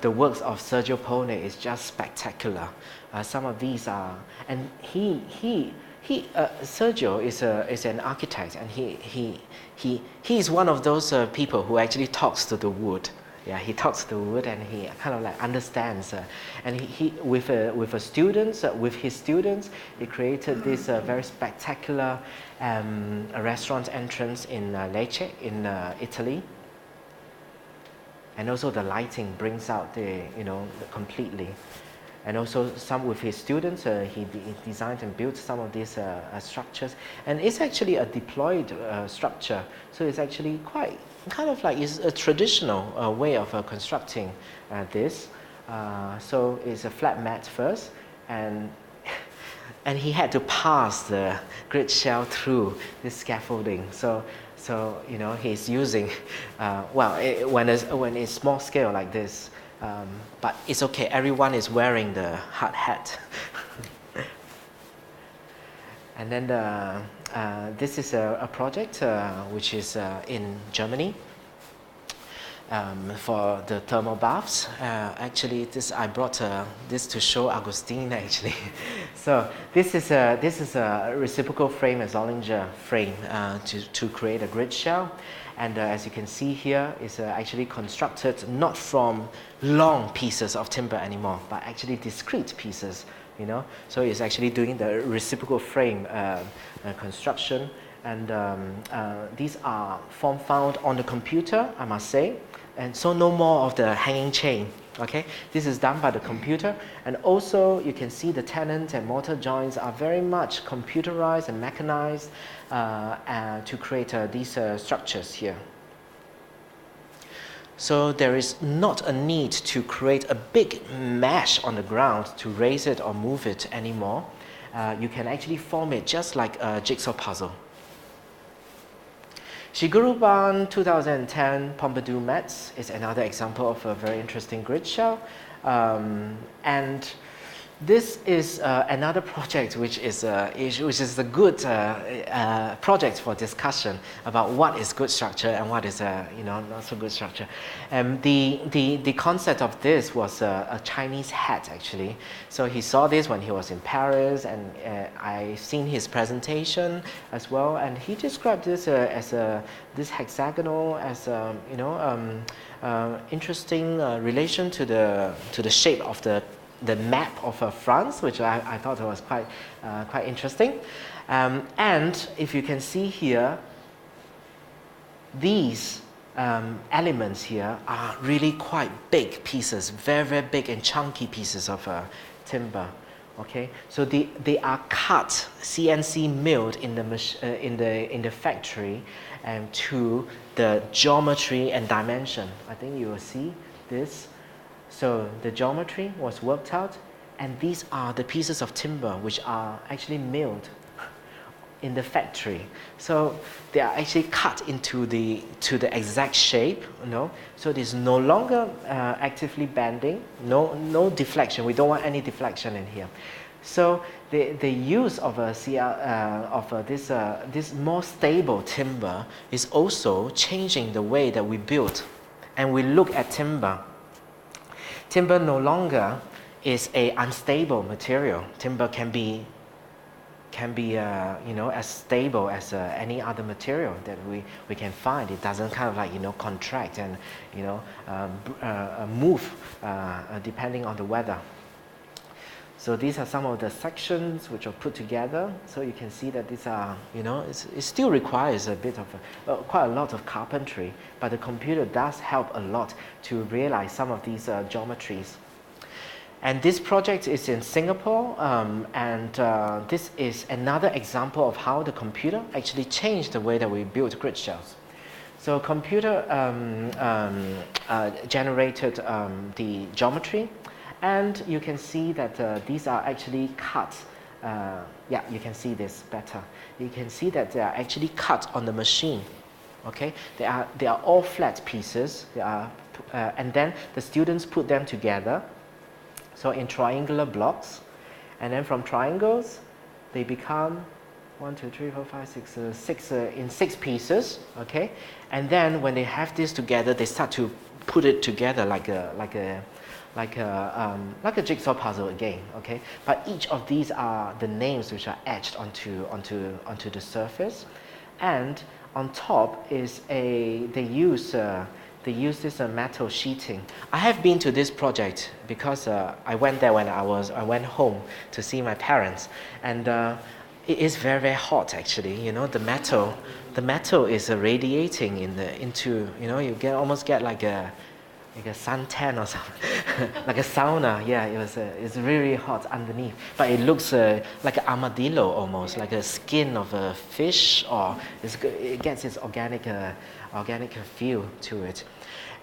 The works of Sergio Pone is just spectacular. Some of these are, and Sergio is an architect, and he is one of those people who actually talks to the wood. Yeah, he talks to the wood, and he kind of like understands. And he with his students, he created this very spectacular restaurant entrance in Lecce in Italy. And also the lighting brings out the completely. And also some with his students, he designed and built some of these structures. And it's actually a deployed structure. So it's actually quite, kind of like it's a traditional way of constructing this. So it's a flat mat first, and he had to pass the grid shell through this scaffolding. So So, you know, he's using, when it's small scale like this, but it's okay, everyone is wearing the hard hat. And then this is a project which is in Germany for the thermal baths. Actually, I brought this to show Augustine actually. So this is a reciprocal frame, a Zollinger frame to create a grid shell. And as you can see here, it's actually constructed not from long pieces of timber anymore, but actually discrete pieces. You know, so it's actually doing the reciprocal frame construction, and these are found on the computer, I must say, and so no more of the hanging chain. Okay, this is done by the computer, and also you can see the tenon and mortar joints are very much computerized and mechanized to create these structures here. So there is not a need to create a big mesh on the ground to raise it or move it anymore. You can actually form it just like a jigsaw puzzle. Shigeru-ban 2010 Pompidou Metz is another example of a very interesting grid shell. And this is another project which is a good project for discussion about what is good structure and what is not so good structure. The concept of this was a Chinese hat actually. So he saw this when he was in Paris, and I've seen his presentation as well. And he described this as this hexagonal as interesting relation to the shape of the map of France, which I thought was quite interesting. And if you can see here, these elements here are really quite big pieces, very, very big and chunky pieces of timber. Okay, so they are cut, CNC milled in the factory, and to the geometry and dimension. I think you will see this. So the geometry was worked out, and these are the pieces of timber which are actually milled in the factory. So they are actually cut into the exact shape, you know. So it is no longer actively bending, no deflection. We don't want any deflection in here. So the use of this more stable timber is also changing the way that we build, and we look at timber. Timber no longer is an unstable material. Timber can be as stable as any other material that we can find. It doesn't kind of like contract and move depending on the weather. So these are some of the sections which are put together. So you can see that these are, it still requires a bit of quite a lot of carpentry, but the computer does help a lot to realize some of these geometries. And this project is in Singapore, and this is another example of how the computer actually changed the way that we build grid shells. So computer generated the geometry, and you can see that these are actually cut. Yeah, you can see this better. You can see that they are actually cut on the machine. Okay, they are all flat pieces. They are, and then the students put them together. So in triangular blocks, and then from triangles, they become 1, 2, 3, 4, 5, 6 in 6 pieces. Okay, and then when they have this together, they start to put it together like a jigsaw puzzle again. Okay, but each of these are the names which are etched onto the surface, and on top is they use this metal sheeting. I have been to this project because I went there when I went home to see my parents, and it is very, very hot actually. The metal is radiating into you almost get like a suntan or something, like a sauna. Yeah, it's really hot underneath, but it looks like an armadillo almost, like a skin of a fish, or it gets its organic feel to it.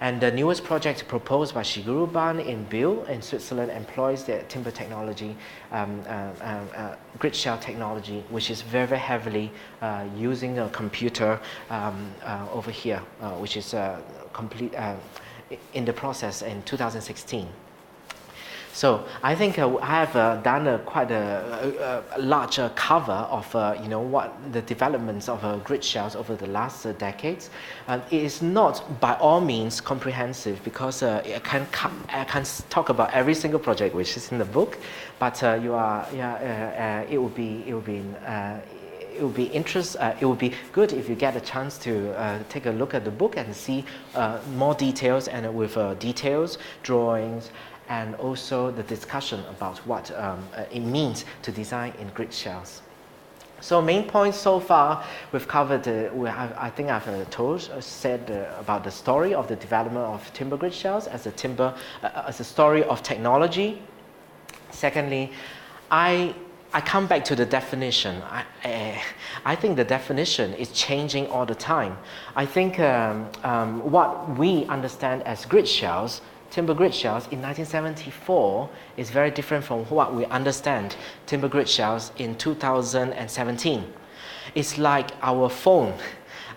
And the newest project proposed by Shigeru Ban in Biel in Switzerland employs the timber technology, grid shell technology, which is very, very heavily using a computer over here, which is complete in the process in 2016. So I think I have done quite a large cover of what the developments of grid shells over the last decades. It is not by all means comprehensive because I can't talk about every single project which is in the book, but it would be good if you get a chance to take a look at the book and see more details, and with details, drawings, and also the discussion about what it means to design in grid shells. So main points so far, we've covered, I think I've said about the story of the development of timber grid shells as a story of technology. Secondly, I come back to the definition. I think the definition is changing all the time. I think what we understand as grid shells, timber grid shells in 1974 is very different from what we understand timber grid shells in 2017. It's like our phone.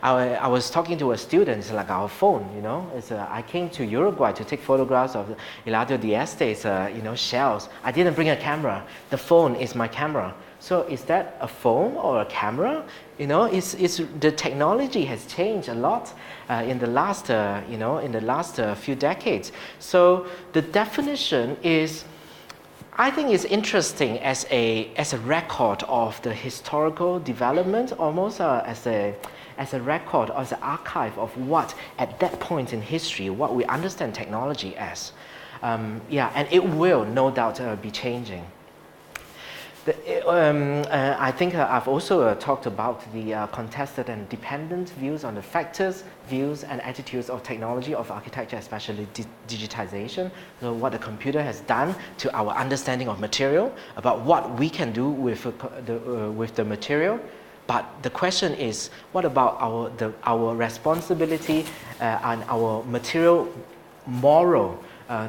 I was talking to a student, it's like our phone, you know. I came to Uruguay to take photographs of Eladio Dieste's, shells. I didn't bring a camera. The phone is my camera. So is that a phone or a camera? You know, the technology has changed a lot in the last, few decades. So the definition is, I think it's interesting as a record of the historical development, almost as a record, as an archive of what at that point in history, what we understand technology as. And it will no doubt be changing. I think I've also talked about the contested and dependent views on the factors, views, and attitudes of technology of architecture, especially digitization. So what the computer has done to our understanding of material, about what we can do with the material. But the question is, what about our responsibility and our material moral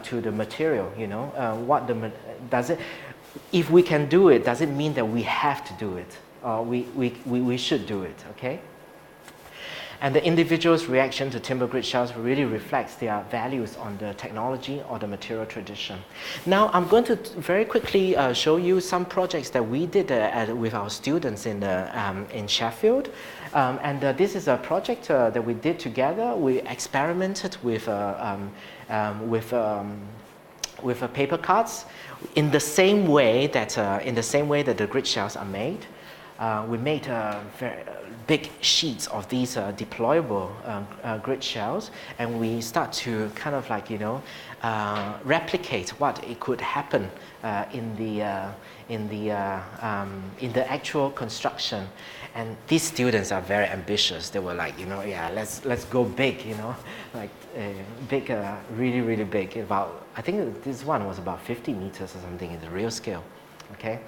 to the material? You know, does it? If we can do it, does it mean that we have to do it? We should do it, okay? And the individual's reaction to timber grid shells really reflects their values on the technology or the material tradition. Now, I'm going to very quickly show you some projects that we did with our students in Sheffield. This is a project that we did together. We experimented with paper cards in the same way that the grid shells are made. We made very big sheets of these deployable grid shells, and we start to kind of replicate what it could happen in the actual construction. And these students are very ambitious. They were like, let's go big, big, really, really big. I think this one was about 50 meters or something in the real scale, okay?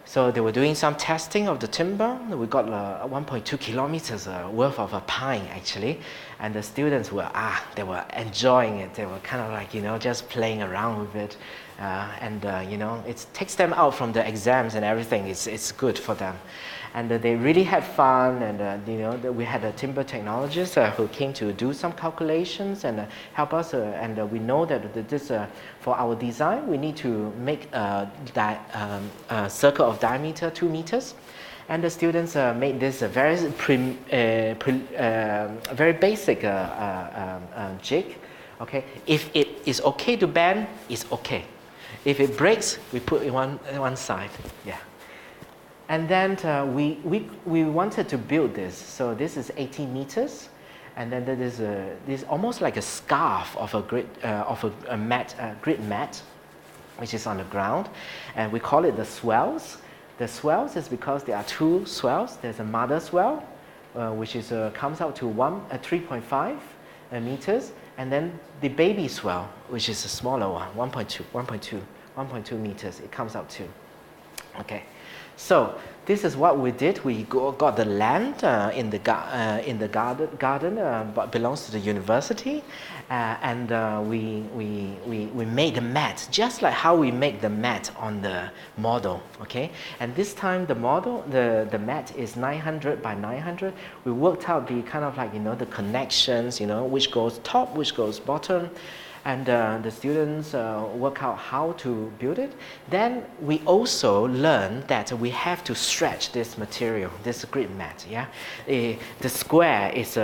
So they were doing some testing of the timber. We got 1.2 kilometers worth of pine, actually. And the students were, they were enjoying it. They were kind of just playing around with it. It takes them out from the exams and everything. It's good for them. And they really had fun, and we had a timber technologist who came to do some calculations and help us. And we know that this, for our design, we need to make a circle of diameter 2 meters. And the students made this very basic jig. Okay, if it is okay to bend, it's okay. If it breaks, we put it on one side. Yeah. And then we wanted to build this. So this is 18 meters, and then there is this almost like a scarf of a grid grid mat, which is on the ground, and we call it the swells. The swells is because there are two swells. There's a mother swell, which is comes out to 3.5 meters, and then the baby swell, which is a smaller one, 1.2 meters. It comes out to. Okay. So this is what we did. We got the land in the garden, but belongs to the university, and we made the mat, just like how we make the mat on the model, okay? And this time the model, the mat is 900 by 900. We worked out the kind of like, the connections, which goes top, which goes bottom. And the students work out how to build it. Then we also learn that we have to stretch this material, this grid mat. Yeah, the square is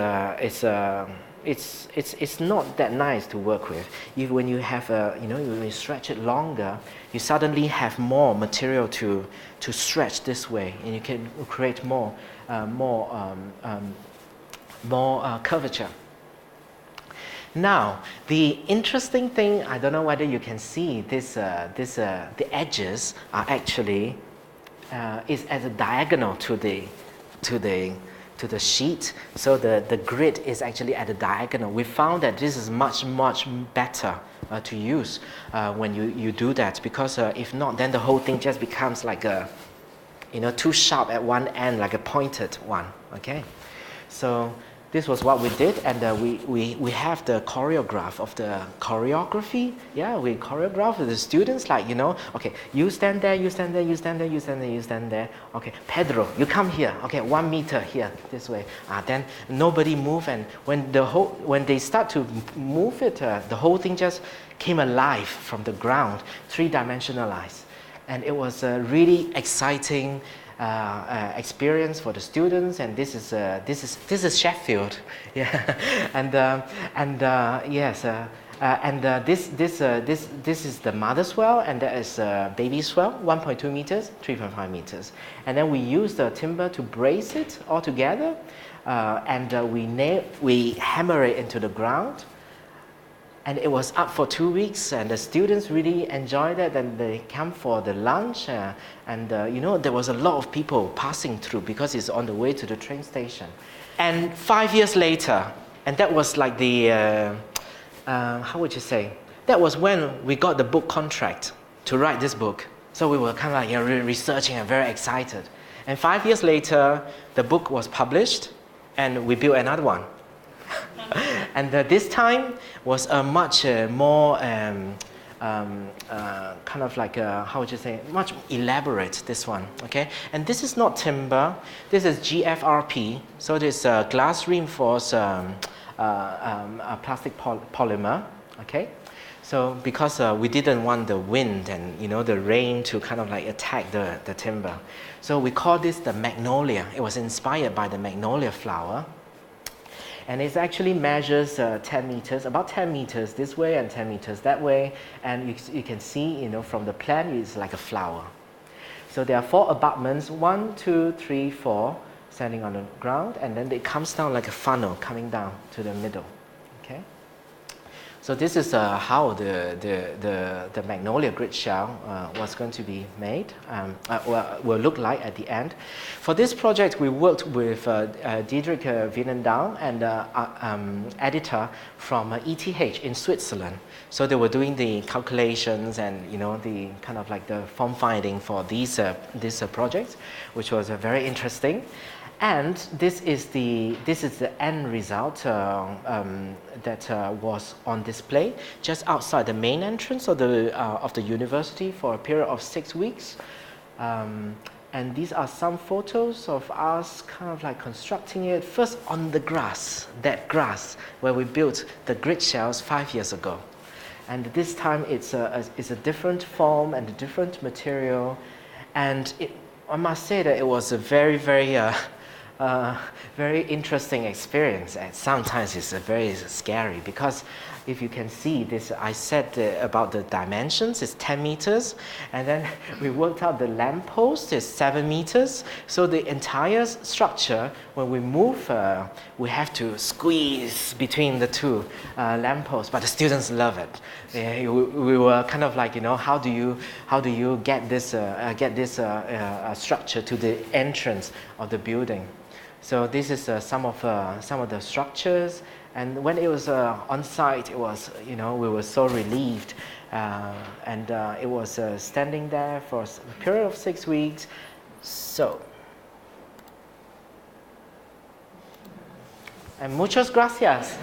it's not that nice to work with. When you have when you stretch it longer, you suddenly have more material to stretch this way, and you can create more curvature. Now, the interesting thing, I don't know whether you can see this. The edges are actually is as a diagonal to the sheet. So the grid is actually at a diagonal. We found that this is much better to use when you do that, because if not, then the whole thing just becomes like a too sharp at one end, like a pointed one. Okay, so this was what we did, and we have the choreograph of the choreography. Yeah, we choreograph with the students, like, okay, you stand there, you stand there, you stand there, you stand there, you stand there. Okay, Pedro, you come here. Okay, 1 meter here, this way. Then nobody move, and when they start to move it, the whole thing just came alive from the ground, 3-dimensionalized, and it was a really exciting experience for the students. And this is Sheffield, yeah, yes, this is the mother's well, and that is baby's well, 1.2 meters, 3.5 meters, and then we use the timber to brace it all together, and we hammer it into the ground. And it was up for 2 weeks, and the students really enjoyed it, and they come for the lunch, and there was a lot of people passing through because it's on the way to the train station. And 5 years later, and that was like the, how would you say, that was when we got the book contract to write this book. So we were kind of like researching and very excited. And 5 years later, the book was published, and we built another one. And this time was a much more kind of like how would you say, much elaborate, this one, okay? And this is not timber, this is GFRP, so this glass reinforced plastic polymer, okay? So because we didn't want the wind and the rain to kind of like attack the timber, so we call this the magnolia. It was inspired by the magnolia flower. And it actually measures 10 meters, about 10 meters this way and 10 meters that way. And you can see, from the plan, it's like a flower. So there are 4 abutments, 1, 2, 3, 4, standing on the ground, and then it comes down like a funnel coming down to the middle. Okay. So this is how the magnolia grid shell was going to be made, will look like at the end. For this project, we worked with Diederik Wienendahl and editor from ETH in Switzerland. So they were doing the calculations and the kind of like the form finding for these projects, which was very interesting. And this is the end result that was on display just outside the main entrance of the university for a period of 6 weeks. And these are some photos of us kind of like constructing it first on the grass, that grass where we built the grid shells 5 years ago. And this time it's a different form and a different material. And I must say that it was a very, very very interesting experience, and sometimes it's very scary, because if you can see this, I said about the dimensions, it's 10 meters, and then we worked out the lamppost is 7 meters, so the entire structure, when we move, we have to squeeze between the 2 lampposts, but the students love it. We were kind of like, how do you get this structure to the entrance of the building? So this is some of the structures, and when it was on site, it was we were so relieved, and it was standing there for a period of 6 weeks. So And muchas gracias.